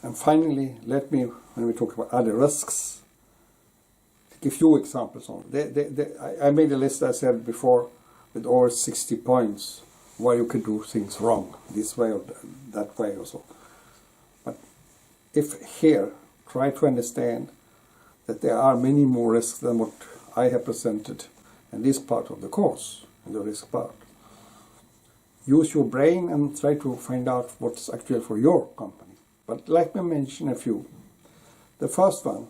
And finally, let me, when we talk about other risks, give a few examples on it. I made a list, I said before, with over 60 points where you could do things wrong, this way or that way or so. But if here, try to understand that there are many more risks than what I have presented in this part of the course, in the risk part. Use your brain and try to find out what's actually for your company. But let me mention a few. The first one,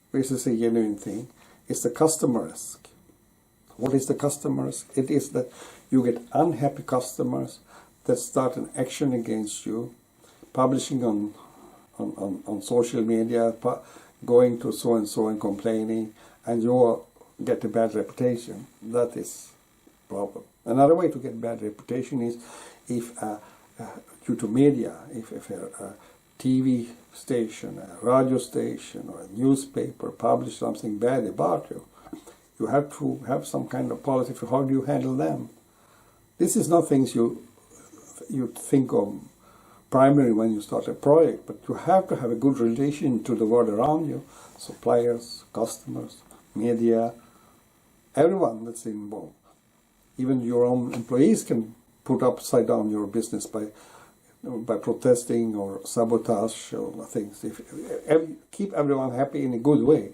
which is a genuine thing, is the customer risk. What is the customer risk? It is that you get unhappy customers that start an action against you, publishing on social media, going to so-and-so and complaining, and you get a bad reputation. That is a problem. Another way to get bad reputation is if due to media, if a TV station, a radio station, or a newspaper publish something bad about you, you have to have some kind of policy for how do you handle them. This is not things you think of primarily when you start a project, but you have to have a good relation to the world around you, suppliers, customers, media, everyone that's involved. Even your own employees can put upside down your business by protesting or sabotage or things. Keep everyone happy in a good way.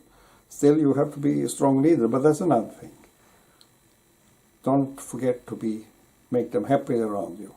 Still, you have to be a strong leader, but that's another thing. Don't forget to make them happy around you.